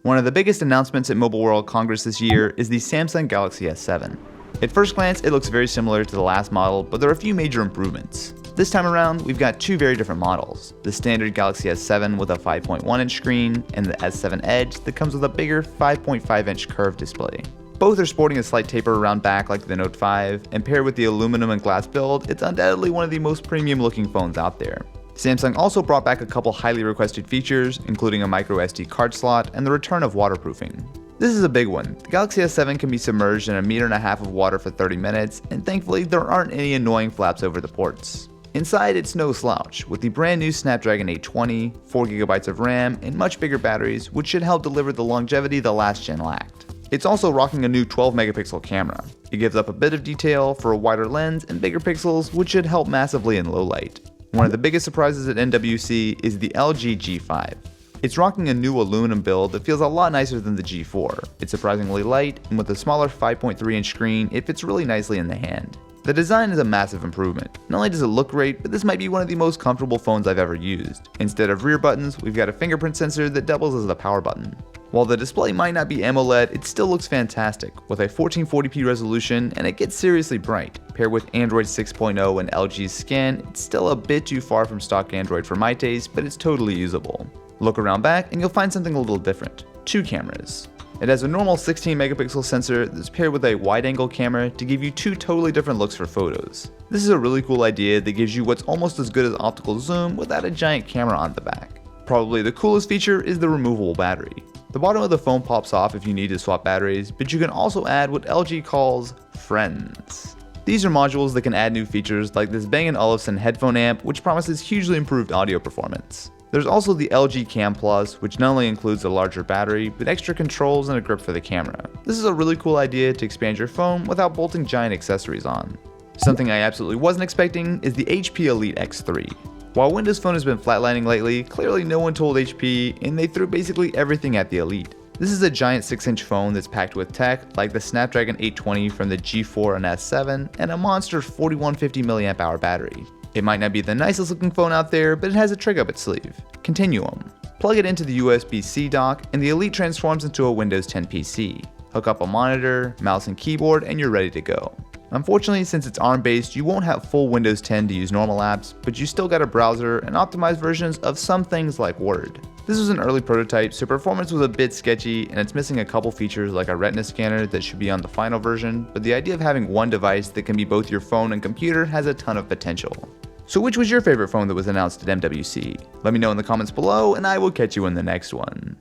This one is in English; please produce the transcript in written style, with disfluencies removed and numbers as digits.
One of the biggest announcements at Mobile World Congress this year is the Samsung Galaxy S7. At first glance, it looks very similar to the last model, but there are a few major improvements. This time around, we've got two very different models. The standard Galaxy S7 with a 5.1-inch screen, and the S7 Edge that comes with a bigger 5.5-inch curved display. Both are sporting a slight taper around back like the Note 5, and paired with the aluminum and glass build, it's undoubtedly one of the most premium looking phones out there. Samsung also brought back a couple highly requested features, including a micro SD card slot and the return of waterproofing. This is a big one. The Galaxy S7 can be submerged in 1.5 meters of water for 30 minutes, and thankfully there aren't any annoying flaps over the ports. Inside, it's no slouch, with the brand new Snapdragon 820, 4GB of RAM, and much bigger batteries, which should help deliver the longevity the last gen lacked. It's also rocking a new 12-megapixel camera. It gives up a bit of detail for a wider lens and bigger pixels, which should help massively in low light. One of the biggest surprises at MWC is the LG G5. It's rocking a new aluminum build that feels a lot nicer than the G4. It's surprisingly light, and with a smaller 5.3-inch screen, it fits really nicely in the hand. The design is a massive improvement. Not only does it look great, but this might be one of the most comfortable phones I've ever used. Instead of rear buttons, we've got a fingerprint sensor that doubles as the power button. While the display might not be AMOLED, it still looks fantastic, with a 1440p resolution, and it gets seriously bright. Paired with Android 6.0 and LG's Scan, it's still a bit too far from stock Android for my taste, but it's totally usable. Look around back and you'll find something a little different. Two cameras. It has a normal 16-megapixel sensor that's paired with a wide-angle camera to give you two totally different looks for photos. This is a really cool idea that gives you what's almost as good as optical zoom without a giant camera on the back. Probably the coolest feature is the removable battery. The bottom of the phone pops off if you need to swap batteries, but you can also add what LG calls friends. These are modules that can add new features like this Bang & Olufsen headphone amp, which promises hugely improved audio performance. There's also the LG Cam Plus, which not only includes a larger battery, but extra controls and a grip for the camera. This is a really cool idea to expand your phone without bolting giant accessories on. Something I absolutely wasn't expecting is the HP Elite X3. While Windows Phone has been flatlining lately, clearly no one told HP, and they threw basically everything at the Elite. This is a giant 6-inch phone that's packed with tech like the Snapdragon 820 from the G4 and S7, and a monster 4150 mAh battery. It might not be the nicest looking phone out there, but it has a trick up its sleeve: Continuum. Plug it into the USB-C dock, and the Elite transforms into a Windows 10 PC. Hook up a monitor, mouse and keyboard, and you're ready to go. Unfortunately, since it's ARM-based, you won't have full Windows 10 to use normal apps, but you still got a browser and optimized versions of some things like Word. This was an early prototype, so performance was a bit sketchy, and it's missing a couple features like a retina scanner that should be on the final version, but the idea of having one device that can be both your phone and computer has a ton of potential. So which was your favorite phone that was announced at MWC? Let me know in the comments below, and I will catch you in the next one.